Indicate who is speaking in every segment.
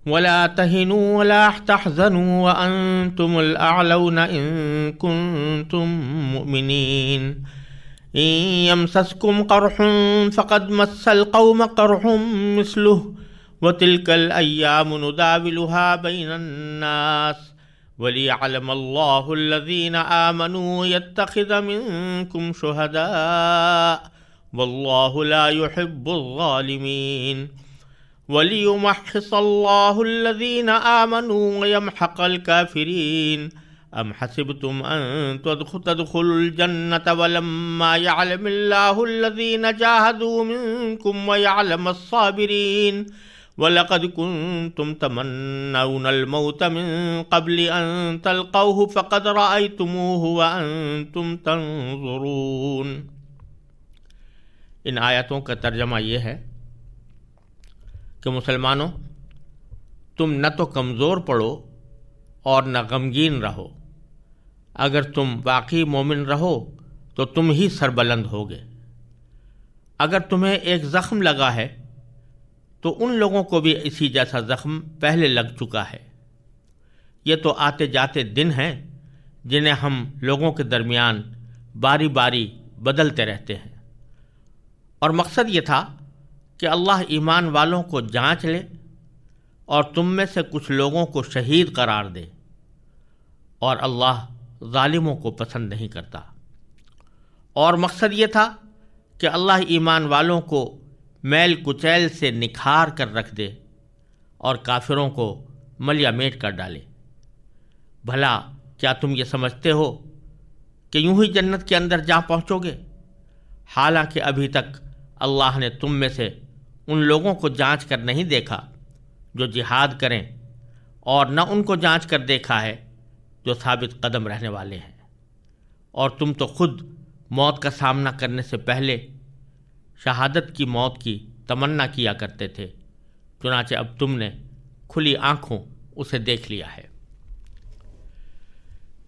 Speaker 1: ولا تهنوا ولا تحزنوا وأنتم الأعلون إن كنتم مؤمنين إن يمسسكم قرح فقد مس القوم قرح مثله وتلك الأيام نداولها بين الناس وليعلم الله الذين آمنوا ويتخذ منكم شهداء والله لا يحب الظالمين وليمحص الله الذين آمنوا ويمحق الكافرين أم حسبتم أن تدخلوا الجنة ولما يعلم الله الذين جاهدوا منكم ويعلم الصابرين وَلَقَدْ كُنْتُمْ تَمَنَّوْنَ الْمَوْتَ مِنْ قَبْلِ أَنْ تَلْقَوْهُ فَقَدْ رَأَيْتُمُوهُ وَأَنْتُمْ تَنْظُرُونَ۔ ان آیتوں کا ترجمہ یہ ہے کہ مسلمانوں، تم نہ تو کمزور پڑو اور نہ غمگین رہو۔ اگر تم واقعی مومن رہو تو تم ہی سربلند ہوگے۔ اگر تمہیں ایک زخم لگا ہے تو ان لوگوں کو بھی اسی جیسا زخم پہلے لگ چکا ہے۔ یہ تو آتے جاتے دن ہیں جنہیں ہم لوگوں کے درمیان باری باری بدلتے رہتے ہیں، اور مقصد یہ تھا کہ اللہ ایمان والوں کو جانچ لے اور تم میں سے کچھ لوگوں کو شہید قرار دے، اور اللہ ظالموں کو پسند نہیں کرتا۔ اور مقصد یہ تھا کہ اللہ ایمان والوں کو میل کچیل سے نکھار کر رکھ دے اور کافروں کو ملیا میٹ کر ڈالے۔ بھلا کیا تم یہ سمجھتے ہو کہ یوں ہی جنت کے اندر جا پہنچو گے، حالانکہ ابھی تک اللہ نے تم میں سے ان لوگوں کو جانچ کر نہیں دیکھا جو جہاد کریں، اور نہ ان کو جانچ کر دیکھا ہے جو ثابت قدم رہنے والے ہیں۔ اور تم تو خود موت کا سامنا کرنے سے پہلے شہادت کی موت کی تمنا کیا کرتے تھے، چنانچہ اب تم نے کھلی آنکھوں اسے دیکھ لیا ہے۔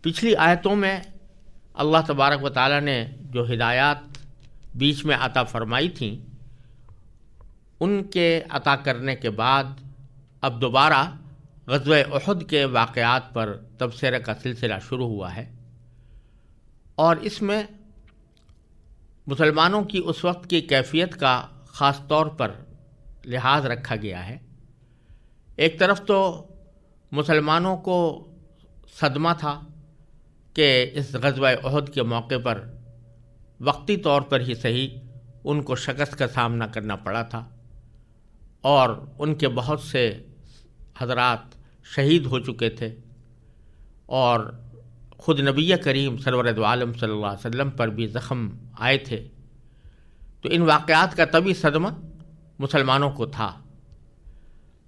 Speaker 1: پچھلی آیتوں میں اللہ تبارک و تعالیٰ نے جو ہدایات بیچ میں عطا فرمائی تھیں، ان کے عطا کرنے کے بعد اب دوبارہ غزوہ احد کے واقعات پر تبصرہ کا سلسلہ شروع ہوا ہے، اور اس میں مسلمانوں کی اس وقت کی کیفیت کا خاص طور پر لحاظ رکھا گیا ہے۔ ایک طرف تو مسلمانوں کو صدمہ تھا کہ اس غزوہ احد کے موقع پر وقتی طور پر ہی صحیح ان کو شکست کا سامنا کرنا پڑا تھا، اور ان کے بہت سے حضرات شہید ہو چکے تھے، اور خود نبی کریم سرور دو عالم صلی اللہ علیہ وسلم پر بھی زخم آئے تھے۔ تو ان واقعات کا طبی صدمہ مسلمانوں کو تھا۔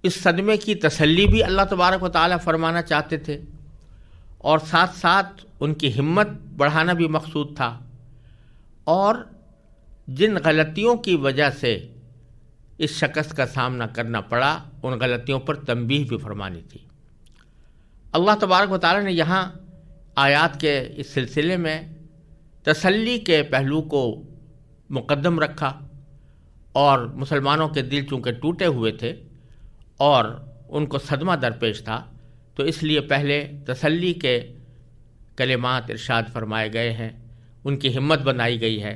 Speaker 1: اس صدمے کی تسلی بھی اللہ تبارک و تعالیٰ فرمانا چاہتے تھے، اور ساتھ ساتھ ان کی ہمت بڑھانا بھی مقصود تھا، اور جن غلطیوں کی وجہ سے اس شکست کا سامنا کرنا پڑا ان غلطیوں پر تنبیہ بھی فرمانی تھی۔ اللہ تبارک و تعالیٰ نے یہاں آیات کے اس سلسلے میں تسلی کے پہلو کو مقدم رکھا، اور مسلمانوں کے دل چونکہ ٹوٹے ہوئے تھے اور ان کو صدمہ درپیش تھا، تو اس لیے پہلے تسلی کے کلمات ارشاد فرمائے گئے ہیں، ان کی ہمت بنائی گئی ہے،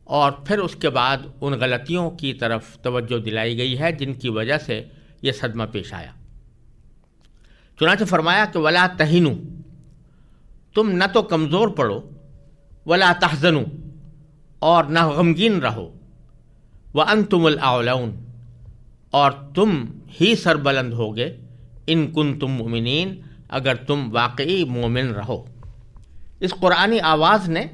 Speaker 1: اور پھر اس کے بعد ان غلطیوں کی طرف توجہ دلائی گئی ہے جن کی وجہ سے یہ صدمہ پیش آیا۔ چنانچہ فرمایا کہ ولا تہنوا، تم نہ تو کمزور پڑو، ولا تحزنوا، اور نہ غمگین رہو، وانتم الاعلون، اور تم ہی سربلند ہوگے، ان کنتم مؤمنین، اگر تم واقعی مومن رہو۔ اس قرآنی آواز نے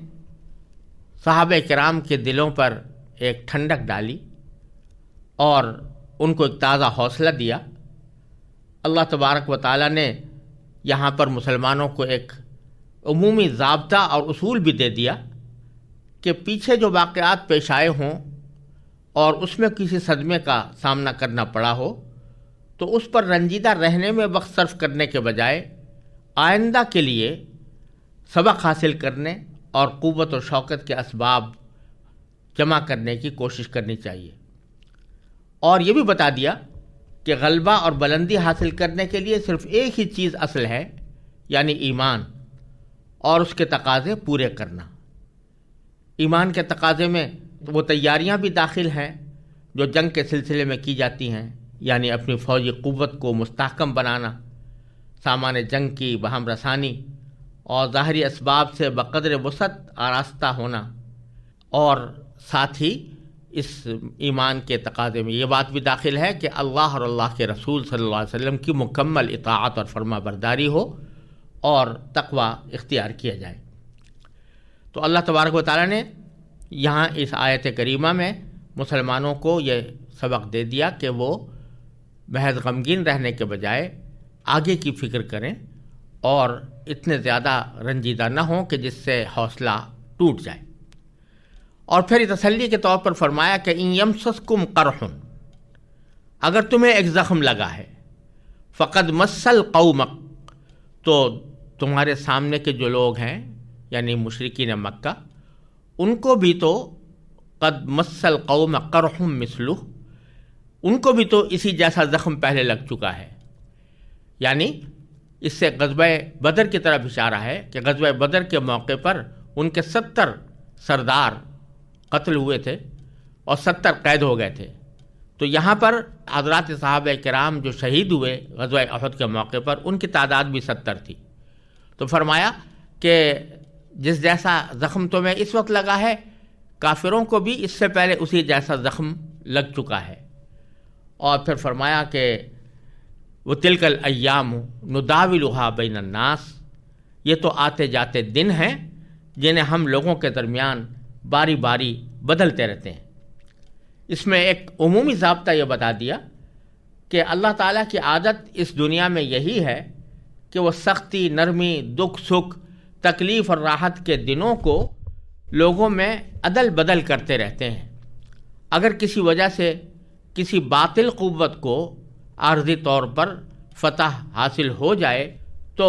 Speaker 1: صحابہ کرام کے دلوں پر ایک ٹھنڈک ڈالی اور ان کو ایک تازہ حوصلہ دیا۔ اللہ تبارک و تعالیٰ نے یہاں پر مسلمانوں کو ایک عمومی ضابطہ اور اصول بھی دے دیا کہ پیچھے جو واقعات پیش آئے ہوں اور اس میں کسی صدمے کا سامنا کرنا پڑا ہو تو اس پر رنجیدہ رہنے میں وقت صرف کرنے کے بجائے آئندہ کے لیے سبق حاصل کرنے اور قوت و شوکت کے اسباب جمع کرنے کی کوشش کرنی چاہیے۔ اور یہ بھی بتا دیا کہ غلبہ اور بلندی حاصل کرنے کے لیے صرف ایک ہی چیز اصل ہے، یعنی ایمان اور اس کے تقاضے پورے کرنا۔ ایمان کے تقاضے میں وہ تیاریاں بھی داخل ہیں جو جنگ کے سلسلے میں کی جاتی ہیں، یعنی اپنی فوجی قوت کو مستحکم بنانا، سامان جنگ کی بہم رسانی اور ظاہری اسباب سے بقدر وسعت آراستہ ہونا، اور ساتھ ہی اس ایمان کے تقاضے میں یہ بات بھی داخل ہے کہ اللہ اور اللہ کے رسول صلی اللہ علیہ وسلم کی مکمل اطاعت اور فرما برداری ہو اور تقوی اختیار کیا جائے۔ تو اللہ تبارک و تعالیٰ نے یہاں اس آیت کریمہ میں مسلمانوں کو یہ سبق دے دیا کہ وہ محض غمگین رہنے کے بجائے آگے کی فکر کریں اور اتنے زیادہ رنجیدہ نہ ہوں کہ جس سے حوصلہ ٹوٹ جائے۔ اور پھر تسلی کے طور پر فرمایا کہ ان یمسسکم قرح، اگر تمہیں ایک زخم لگا ہے، فقد مسل قومک، تو تمہارے سامنے کے جو لوگ ہیں یعنی مشرکین مکہ، ان کو بھی تو قد مسل قوم قرح مثلہ، ان کو بھی تو اسی جیسا زخم پہلے لگ چکا ہے۔ یعنی اس سے غزوہ بدر کی طرف اشارہ ہے کہ غزوہ بدر کے موقع پر ان کے 70 سردار قتل ہوئے تھے اور 70 قید ہو گئے تھے۔ تو یہاں پر حضرات صحابہ کرام جو شہید ہوئے غزوہ احد کے موقع پر، ان کی تعداد بھی 70 تھی۔ تو فرمایا کہ جس جیسا زخم تمہیں اس وقت لگا ہے، کافروں کو بھی اس سے پہلے اسی جیسا زخم لگ چکا ہے۔ اور پھر فرمایا کہ وہ تلک الایام نداولھا بین الناس، یہ تو آتے جاتے دن ہیں جنہیں ہم لوگوں کے درمیان باری باری بدلتے رہتے ہیں۔ اس میں ایک عمومی ضابطہ یہ بتا دیا کہ اللہ تعالیٰ کی عادت اس دنیا میں یہی ہے کہ وہ سختی، نرمی، دکھ، سکھ، تکلیف اور راحت کے دنوں کو لوگوں میں عدل بدل کرتے رہتے ہیں۔ اگر کسی وجہ سے کسی باطل قوت کو عارضی طور پر فتح حاصل ہو جائے تو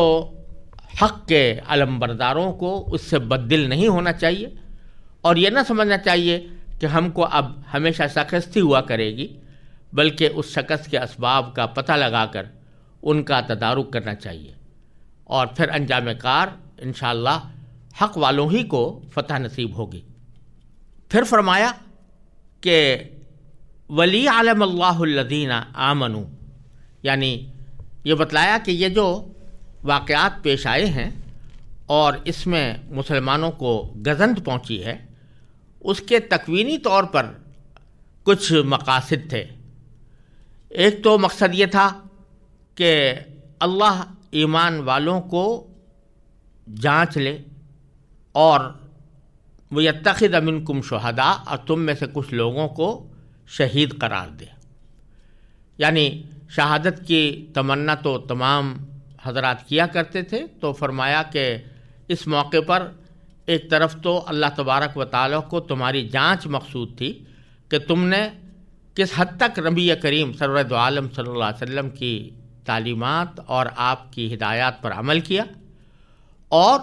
Speaker 1: حق کے علمبرداروں کو اس سے بددل نہیں ہونا چاہیے، اور یہ نہ سمجھنا چاہیے کہ ہم کو اب ہمیشہ شکست ہی ہوا کرے گی، بلکہ اس شکست کے اسباب کا پتہ لگا کر ان کا تدارک کرنا چاہیے، اور پھر انجام کار انشاءاللہ حق والوں ہی کو فتح نصیب ہوگی۔ پھر فرمایا کہ وَلِيَعْلَمَ اللَّهُ الَّذِينَ آمَنُوا، یعنی یہ بتلایا کہ یہ جو واقعات پیش آئے ہیں اور اس میں مسلمانوں کو گزند پہنچی ہے، اس کے تکوینی طور پر کچھ مقاصد تھے۔ ایک تو مقصد یہ تھا کہ اللہ ایمان والوں کو جانچ لے اور وَيَتَّخِذَ مِنْكُمْ شُهَدَاءَ، اور تم میں سے کچھ لوگوں کو شہید قرار دے۔ یعنی شہادت کی تمنا تو تمام حضرات کیا کرتے تھے، تو فرمایا کہ اس موقع پر ایک طرف تو اللہ تبارک و تعالیٰ کو تمہاری جانچ مقصود تھی کہ تم نے کس حد تک نبی کریم سرور دو عالم صلی اللہ علیہ وسلم کی تعلیمات اور آپ کی ہدایات پر عمل کیا، اور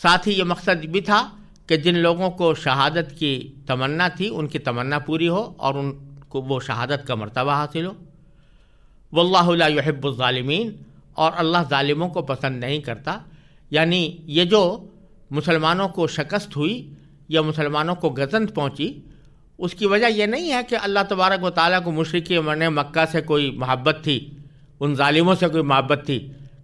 Speaker 1: ساتھ ہی یہ مقصد بھی تھا کہ جن لوگوں کو شہادت کی تمنا تھی ان کی تمنا پوری ہو اور ان کو وہ شہادت کا مرتبہ حاصل ہو۔ واللہ لا یحب الظالمین، اور اللہ ظالموں کو پسند نہیں کرتا۔ یعنی یہ جو مسلمانوں کو شکست ہوئی یا مسلمانوں کو گزند پہنچی، اس کی وجہ یہ نہیں ہے کہ اللہ تبارک و تعالیٰ کو مشرکین مکہ سے کوئی محبت تھی، ان ظالموں سے کوئی محبت تھی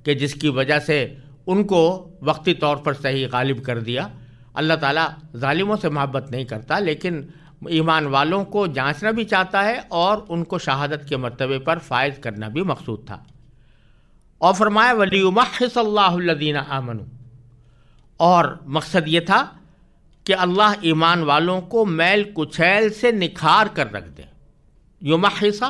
Speaker 1: کہ جس کی وجہ سے ان کو وقتی طور پر صحیح غالب کر دیا۔ اللہ تعالیٰ ظالموں سے محبت نہیں کرتا، لیکن ایمان والوں کو جانچنا بھی چاہتا ہے اور ان کو شہادت کے مرتبے پر فائز کرنا بھی مقصود تھا۔ اور فرمایا وَلِيُمَحِّصَ اللَّهُ الَّذِينَ آمَنُوا، اور مقصد یہ تھا کہ اللہ ایمان والوں کو میل کچیل سے نکھار کر رکھ دے۔ یمحص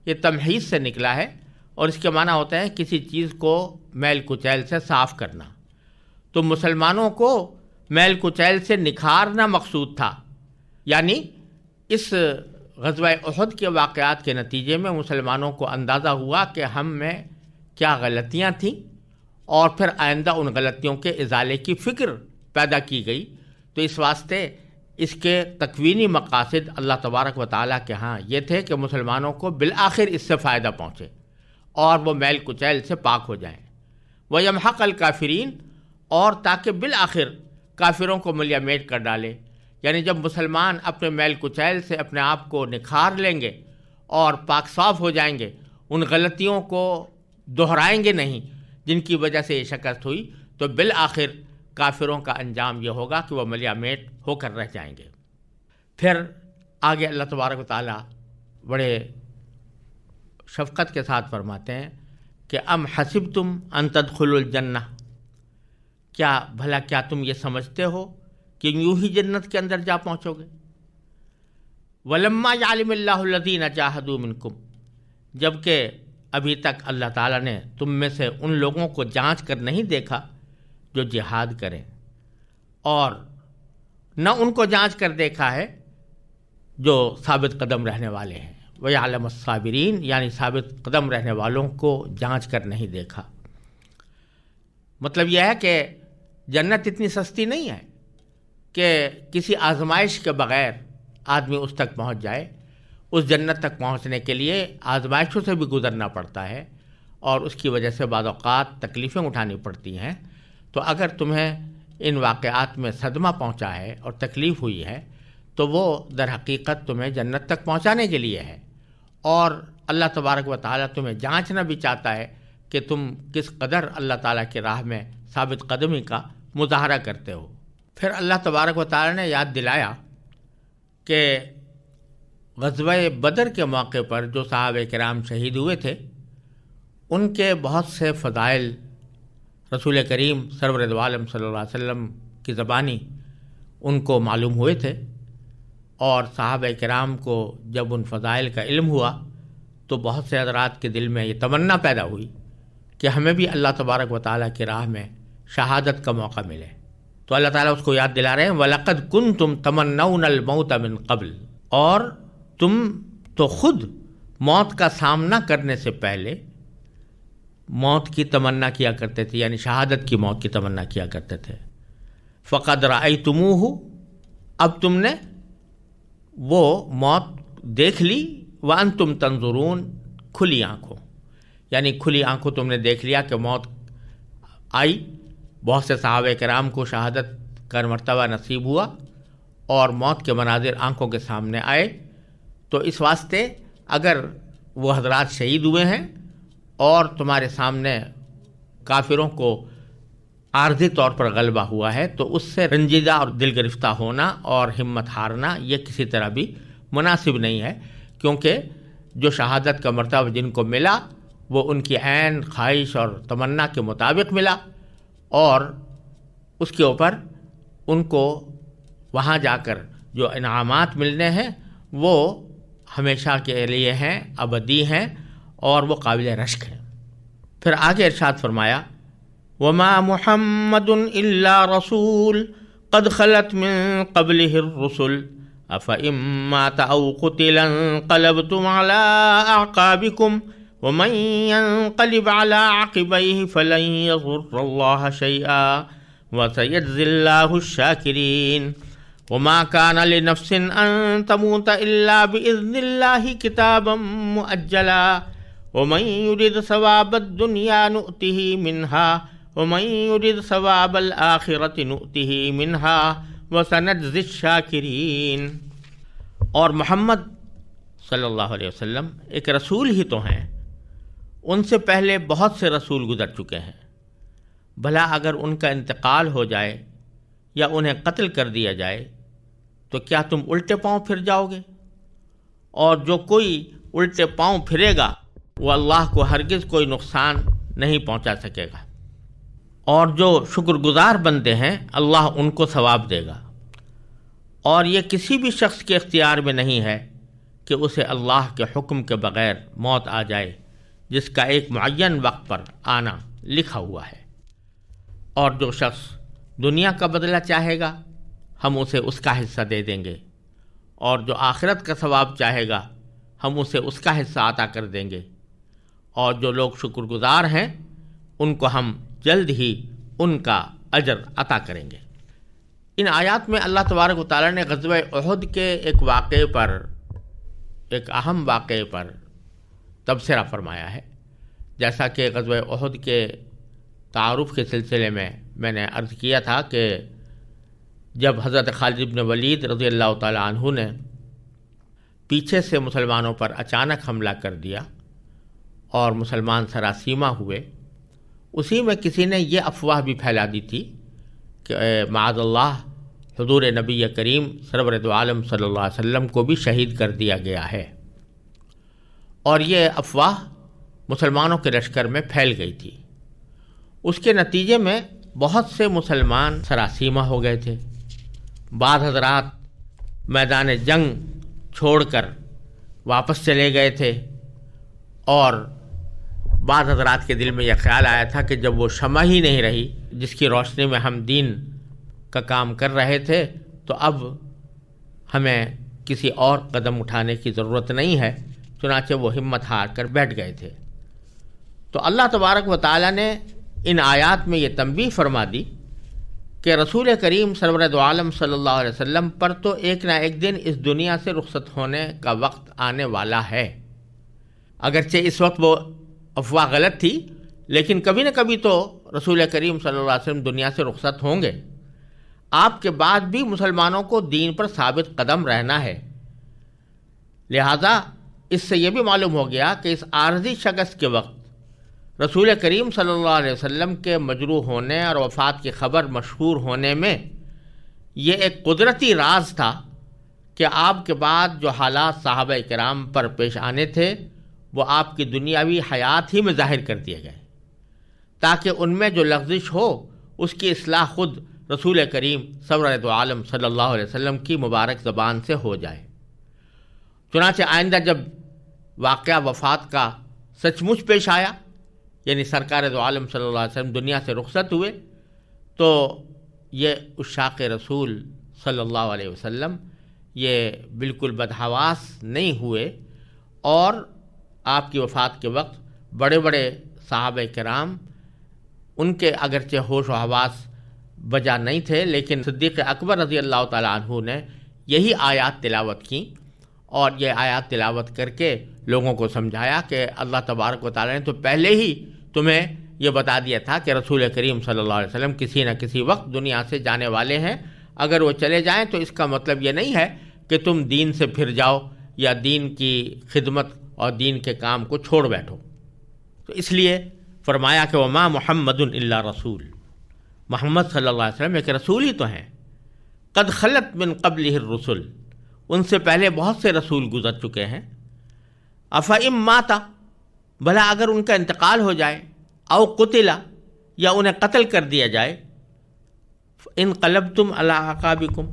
Speaker 1: یہ تمحیص سے نکلا ہے اور اس کے معنی ہوتا ہے کسی چیز کو میل کچیل سے صاف کرنا۔ تو مسلمانوں کو میل کچیل سے نکھارنا مقصود تھا، یعنی اس غزوہ احد کے واقعات کے نتیجے میں مسلمانوں کو اندازہ ہوا کہ ہم میں کیا غلطیاں تھیں، اور پھر آئندہ ان غلطیوں کے ازالے کی فکر پیدا کی گئی۔ تو اس واسطے اس کے تکوینی مقاصد اللہ تبارک و تعالیٰ کے ہاں یہ تھے کہ مسلمانوں کو بالآخر اس سے فائدہ پہنچے اور وہ میل کچیل سے پاک ہو جائیں، وَيَمْحَقَ الْكَافِرِينَ، اور تاکہ بالآخر کافروں کو ملیہ میٹ کر ڈالے۔ یعنی جب مسلمان اپنے میل کچیل سے اپنے آپ کو نکھار لیں گے اور پاک صاف ہو جائیں گے، ان غلطیوں کو دہرائیں گے نہیں جن کی وجہ سے یہ شکست ہوئی، تو بالآخر کافروں کا انجام یہ ہوگا کہ وہ ملیہ میٹ ہو کر رہ جائیں گے۔ پھر آگے اللہ تبارک و تعالیٰ بڑے شفقت کے ساتھ فرماتے ہیں کہ ام حسبتم ان تدخلوا الجنہ، کیا تم یہ سمجھتے ہو کہ یوں ہی جنت کے اندر جا پہنچو گے؟ وَلَمَّا يَعْلِمِ اللَّهُ الَّذِينَ جَاهَدُوا مِنْكُمْ، جبکہ ابھی تک اللہ تعالیٰ نے تم میں سے ان لوگوں کو جانچ کر نہیں دیکھا جو جہاد کریں، اور نہ ان کو جانچ کر دیکھا ہے جو ثابت قدم رہنے والے ہیں۔ وَيَعْلَمَ الصَّابِرِينَ، یعنی ثابت قدم رہنے والوں کو جانچ کر نہیں دیکھا۔ مطلب یہ ہے کہ جنت اتنی سستی نہیں ہے کہ کسی آزمائش کے بغیر آدمی اس تک پہنچ جائے۔ اس جنت تک پہنچنے کے لیے آزمائشوں سے بھی گزرنا پڑتا ہے اور اس کی وجہ سے بعض اوقات تکلیفیں اٹھانی پڑتی ہیں۔ تو اگر تمہیں ان واقعات میں صدمہ پہنچا ہے اور تکلیف ہوئی ہے تو وہ در حقیقت تمہیں جنت تک پہنچانے کے لیے ہے، اور اللہ تبارک و تعالیٰ تمہیں جانچنا بھی چاہتا ہے کہ تم کس قدر اللہ تعالیٰ کی راہ میں ثابت قدمی کا مظاہرہ کرتے ہو۔ پھر اللہ تبارک و تعالیٰ نے یاد دلایا کہ غزوہ بدر کے موقع پر جو صحابہ کرام شہید ہوئے تھے ان کے بہت سے فضائل رسول کریم سرور دو عالم صلی اللہ علیہ وسلم کی زبانی ان کو معلوم ہوئے تھے، اور صحابہ کرام کو جب ان فضائل کا علم ہوا تو بہت سے حضرات کے دل میں یہ تمنا پیدا ہوئی کہ ہمیں بھی اللہ تبارک و تعالیٰ کی راہ میں شہادت کا موقع ملے۔ تو اللہ تعالیٰ اس کو یاد دلا رہے ہیں وَلَقَدْ كُنْتُمْ تَمَنَّوْنَ الْمَوْتَ مِنْ قَبْلِ، اور تم تو خود موت کا سامنا کرنے سے پہلے موت کی تمنا کیا کرتے تھے، یعنی شہادت کی موت کی تمنا کیا کرتے تھے۔ فَقَدْ رَأَيْتُمُوهُ، اب تم نے وہ موت دیکھ لی، وَأَنْتُمْ تَنْظُرُونَ، کھلی آنکھوں، یعنی کھلی آنکھوں تم نے دیکھ لیا کہ موت آئی۔ بہت سے صحابہ کرام کو شہادت کا مرتبہ نصیب ہوا اور موت کے مناظر آنکھوں کے سامنے آئے۔ تو اس واسطے اگر وہ حضرات شہید ہوئے ہیں اور تمہارے سامنے کافروں کو عارضی طور پر غلبہ ہوا ہے تو اس سے رنجیدہ اور دل گرفتہ ہونا اور ہمت ہارنا یہ کسی طرح بھی مناسب نہیں ہے، کیونکہ جو شہادت کا مرتبہ جن کو ملا وہ ان کی عین خواہش اور تمنا کے مطابق ملا، اور اس کے اوپر ان کو وہاں جا کر جو انعامات ملنے ہیں وہ ہمیشہ کے لیے ہیں، ابدی ہیں، اور وہ قابل رشک ہیں۔ پھر آگے ارشاد فرمایا وَمَا مُحَمَّدٌ إِلَّا رَسُولٌ قَدْ خَلَتْ مِن قَبْلِهِ الرُّسُلُ أَفَإِن مَّاتَ أَوْ قُتِلَ انقَلَبْتُمْ عَلَىٰ أَعْقَابِكُمْ وَمَن يَنقَلِبْ عَلَىٰ عَقِبَيْهِ فَلَن يَضُرَّ اللَّهَ شَيْئًا وَسَيَجْزِي اللَّهُ الشَّاكِرِينَ وَمَا كَانَ لِنَفْسٍ أَن تَمُوتَ إِلَّا بِإِذْنِ اللَّهِ كِتَابًا مُّؤَجَّلًا وَمَن يُرِدْ ثَوَابَ الدُّنْيَا نُؤْتِهِ مِنْهَا وَمَن يُرِدْ ثَوَابَ الْآخِرَةِ نُؤْتِهِ مِنْهَا وَسَنَجْزِي الشَّاكِرِينَ۔ اور محمد صلی اللہ علیہ وسلم ایک رسول ہی تو ہیں، ان سے پہلے بہت سے رسول گزر چکے ہیں، بھلا اگر ان کا انتقال ہو جائے یا انہیں قتل کر دیا جائے تو کیا تم الٹے پاؤں پھر جاؤ گے؟ اور جو کوئی الٹے پاؤں پھرے گا وہ اللہ کو ہرگز کوئی نقصان نہیں پہنچا سکے گا، اور جو شکر گزار بندے ہیں اللہ ان کو ثواب دے گا۔ اور یہ کسی بھی شخص کے اختیار میں نہیں ہے کہ اسے اللہ کے حکم کے بغیر موت آ جائے، جس کا ایک معین وقت پر آنا لکھا ہوا ہے۔ اور جو شخص دنیا کا بدلہ چاہے گا ہم اسے اس کا حصہ دے دیں گے، اور جو آخرت کا ثواب چاہے گا ہم اسے اس کا حصہ عطا کر دیں گے، اور جو لوگ شکر گزار ہیں ان کو ہم جلد ہی ان کا اجر عطا کریں گے۔ ان آیات میں اللہ تبارک و تعالیٰ نے غزوہ احد کے ایک واقعے پر، ایک اہم واقعے پر تبصرہ فرمایا ہے۔ جیسا کہ غزوہ احد کے تعارف کے سلسلے میں نے عرض کیا تھا کہ جب حضرت خالد بن ولید رضی اللہ تعالیٰ عنہ نے پیچھے سے مسلمانوں پر اچانک حملہ کر دیا اور مسلمان سراسیمہ ہوئے، اسی میں کسی نے یہ افواہ بھی پھیلا دی تھی کہ معاذ اللہ حضور نبی کریم سرور دو عالم صلی اللہ علیہ وسلم کو بھی شہید کر دیا گیا ہے، اور یہ افواہ مسلمانوں کے لشکر میں پھیل گئی تھی۔ اس کے نتیجے میں بہت سے مسلمان سراسیمہ ہو گئے تھے۔ بعض حضرات میدان جنگ چھوڑ کر واپس چلے گئے تھے، اور بعض حضرات کے دل میں یہ خیال آیا تھا کہ جب وہ شمع ہی نہیں رہی جس کی روشنی میں ہم دین کا کام کر رہے تھے، تو اب ہمیں کسی اور قدم اٹھانے کی ضرورت نہیں ہے، چنانچہ وہ ہمت ہار کر بیٹھ گئے تھے۔ تو اللہ تبارک و تعالیٰ نے ان آیات میں یہ تنبیہ فرما دی کہ رسول کریم سرور دو عالم صلی اللہ علیہ وسلم پر تو ایک نہ ایک دن اس دنیا سے رخصت ہونے کا وقت آنے والا ہے۔ اگرچہ اس وقت وہ افواہ غلط تھی، لیکن کبھی نہ کبھی تو رسول کریم صلی اللہ علیہ وسلم دنیا سے رخصت ہوں گے۔ آپ کے بعد بھی مسلمانوں کو دین پر ثابت قدم رہنا ہے۔ لہذا اس سے یہ بھی معلوم ہو گیا کہ اس عارضی شکست کے وقت رسول کریم صلی اللہ علیہ وسلم کے مجروح ہونے اور وفات کی خبر مشہور ہونے میں یہ ایک قدرتی راز تھا کہ آپ کے بعد جو حالات صحابہ کرام پر پیش آنے تھے وہ آپ کی دنیاوی حیات ہی میں ظاہر کر دیے گئے، تاکہ ان میں جو لغزش ہو اس کی اصلاح خود رسول کریم سرور دو عالم صلی اللہ علیہ وسلم کی مبارک زبان سے ہو جائے۔ چنانچہ آئندہ جب واقعہ وفات کا سچ مچ پیش آیا، یعنی سرکار دو عالم صلی اللہ علیہ وسلم دنیا سے رخصت ہوئے، تو یہ عشاق رسول صلی اللہ علیہ وسلم یہ بالکل بدحواس نہیں ہوئے، اور آپ کی وفات کے وقت بڑے بڑے صحابہ کرام ان کے اگرچہ ہوش و حواس بجا نہیں تھے، لیکن صدیق اکبر رضی اللہ تعالیٰ عنہ نے یہی آیات تلاوت کیں، اور یہ آیات تلاوت کر کے لوگوں کو سمجھایا کہ اللہ تبارک و تعالیٰ نے تو پہلے ہی تمہیں یہ بتا دیا تھا کہ رسول کریم صلی اللہ علیہ وسلم کسی نہ کسی وقت دنیا سے جانے والے ہیں۔ اگر وہ چلے جائیں تو اس کا مطلب یہ نہیں ہے کہ تم دین سے پھر جاؤ یا دین کی خدمت اور دین کے کام کو چھوڑ بیٹھو۔ تو اس لیے فرمایا کہ وما محمد الا رسول، محمد صلی اللہ علیہ وسلم ایک رسول ہی تو ہیں، قد خلت من قبلہ الرسل، ان سے پہلے بہت سے رسول گزر چکے ہیں، افئن مات، بھلا اگر ان کا انتقال ہو جائے، او قتل، یا انہیں قتل کر دیا جائے، انقلبتم علی اعقابکم،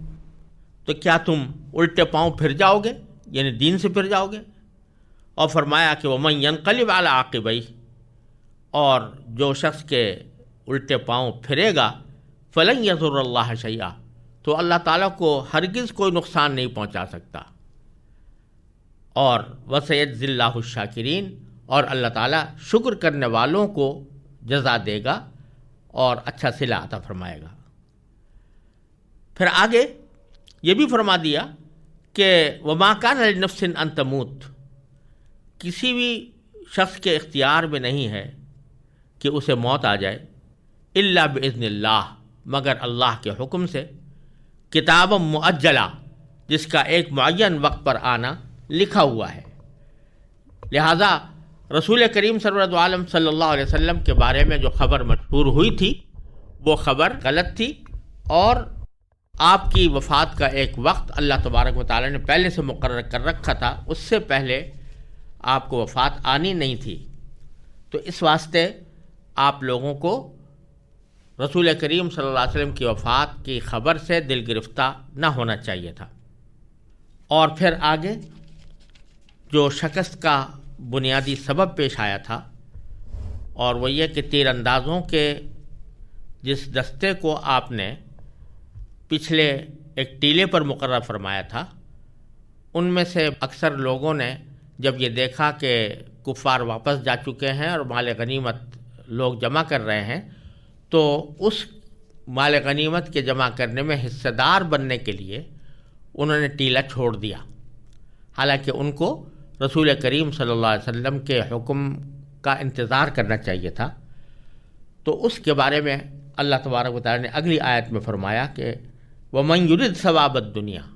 Speaker 1: تو کیا تم الٹے پاؤں پھر جاؤ گے، یعنی دین سے پھر جاؤ گے۔ اور فرمایا کہ ومن ینقلب علی عاقبیہ، اور جو شخص کے الٹے پاؤں پھرے گا، فلن یضر اللہ شیئا، تو اللہ تعالیٰ کو ہرگز کوئی نقصان نہیں پہنچا سکتا۔ اور وسیجزی اللہ الشاکرین، اور اللہ تعالیٰ شکر کرنے والوں کو جزا دے گا اور اچھا صلہ عطا فرمائے گا۔ پھر آگے یہ بھی فرما دیا کہ وما کان لنفس ان تموت، کسی بھی شخص کے اختیار میں نہیں ہے کہ اسے موت آ جائے، الا باذن اللہ، مگر اللہ کے حکم سے، کتاب مؤجلہ، جس کا ایک معین وقت پر آنا لکھا ہوا ہے۔ لہذا رسول کریم سرور دو عالم صلی اللہ علیہ وسلم کے بارے میں جو خبر مشہور ہوئی تھی وہ خبر غلط تھی، اور آپ کی وفات کا ایک وقت اللہ تبارک و تعالیٰ نے پہلے سے مقرر کر رکھا تھا، اس سے پہلے آپ کو وفات آنی نہیں تھی۔ تو اس واسطے آپ لوگوں کو رسول کریم صلی اللہ علیہ وسلم کی وفات کی خبر سے دل گرفتہ نہ ہونا چاہیے تھا۔ اور پھر آگے جو شکست کا بنیادی سبب پیش آیا تھا، اور وہ یہ کہ تیر اندازوں کے جس دستے کو آپ نے پچھلے ایک ٹیلے پر مقرر فرمایا تھا، ان میں سے اکثر لوگوں نے جب یہ دیکھا کہ کفار واپس جا چکے ہیں اور مال غنیمت لوگ جمع کر رہے ہیں، تو اس مال غنیمت کے جمع کرنے میں حصہ دار بننے کے لیے انہوں نے ٹیلا چھوڑ دیا، حالانکہ ان کو رسول کریم صلی اللہ علیہ وسلم کے حکم کا انتظار کرنا چاہیے تھا۔ تو اس کے بارے میں اللہ تبارک و تعالیٰ نے اگلی آیت میں فرمایا کہ وَمَن يُرِدْ ثَوَابَ الدُّنْيَا،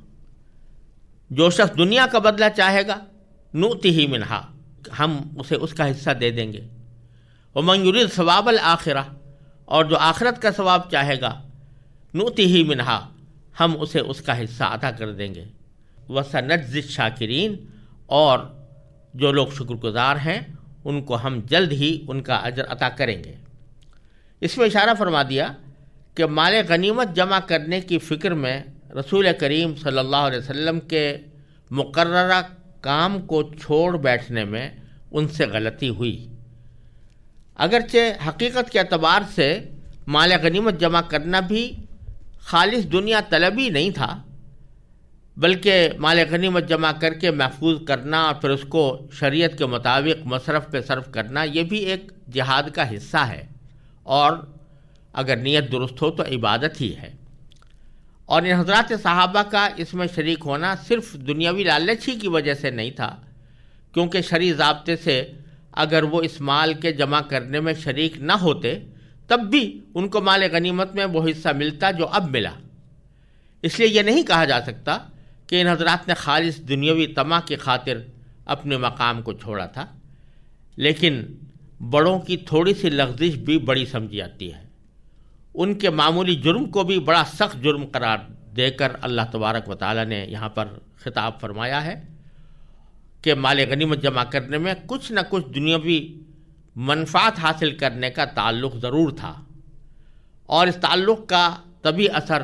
Speaker 1: جو شخص دنیا کا بدلہ چاہے گا نُؤْتِهِ مِنْهَا، ہم اسے اس کا حصہ دے دیں گے۔ وَمَن يُرِدْ ثَوَابَ الْآخِرَةِ، اور جو آخرت کا ثواب چاہے گا نُؤْتِهِ مِنْهَا، ہم اسے اس کا حصہ عطا کر دیں گے۔ وَسَنَجْزِي الشَّاكِرِينَ، اور جو لوگ شکر گزار ہیں ان کو ہم جلد ہی ان کا اجر عطا کریں گے۔ اس میں اشارہ فرما دیا کہ مال غنیمت جمع کرنے کی فکر میں رسول کریم صلی اللہ علیہ وسلم کے مقررہ کام کو چھوڑ بیٹھنے میں ان سے غلطی ہوئی۔ اگرچہ حقیقت کے اعتبار سے مال غنیمت جمع کرنا بھی خالص دنیا طلبی نہیں تھا، بلکہ مال غنیمت جمع کر کے محفوظ کرنا اور پھر اس کو شریعت کے مطابق مصرف پہ صرف کرنا یہ بھی ایک جہاد کا حصہ ہے، اور اگر نیت درست ہو تو عبادت ہی ہے۔ اور ان حضرات صحابہ کا اس میں شریک ہونا صرف دنیاوی لالچ ہی کی وجہ سے نہیں تھا، کیونکہ شرعی ضابطے سے اگر وہ اس مال کے جمع کرنے میں شریک نہ ہوتے تب بھی ان کو مال غنیمت میں وہ حصہ ملتا جو اب ملا۔ اس لیے یہ نہیں کہا جا سکتا کہ ان حضرات نے خالص دنیاوی طمع کی خاطر اپنے مقام کو چھوڑا تھا، لیکن بڑوں کی تھوڑی سی لغزش بھی بڑی سمجھی جاتی ہے۔ ان کے معمولی جرم کو بھی بڑا سخت جرم قرار دے کر اللہ تبارک و تعالیٰ نے یہاں پر خطاب فرمایا ہے کہ مال غنیمت جمع کرنے میں کچھ نہ کچھ دنیاوی منفعت حاصل کرنے کا تعلق ضرور تھا، اور اس تعلق کا طبی اثر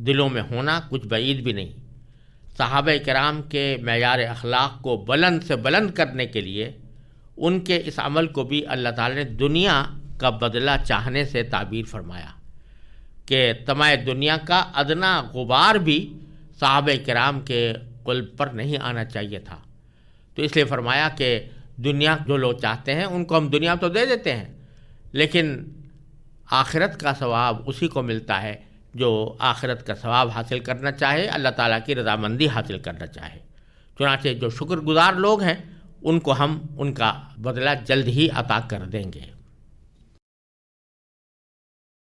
Speaker 1: دلوں میں ہونا کچھ بعید بھی نہیں۔ صحابہ کرام کے معیار اخلاق کو بلند سے بلند کرنے کے لیے ان کے اس عمل کو بھی اللہ تعالی نے دنیا کا بدلہ چاہنے سے تعبیر فرمایا کہ طمع دنیا کا ادنا غبار بھی صحابہ کرام کے قلب پر نہیں آنا چاہیے تھا۔ تو اس لیے فرمایا کہ دنیا جو لوگ چاہتے ہیں ان کو ہم دنیا تو دے دیتے ہیں، لیکن آخرت کا ثواب اسی کو ملتا ہے جو آخرت کا ثواب حاصل کرنا چاہے، اللہ تعالیٰ کی رضامندی حاصل کرنا چاہے۔ چنانچہ جو شکر گزار لوگ ہیں ان کو ہم ان کا بدلہ جلد ہی عطا کر دیں گے۔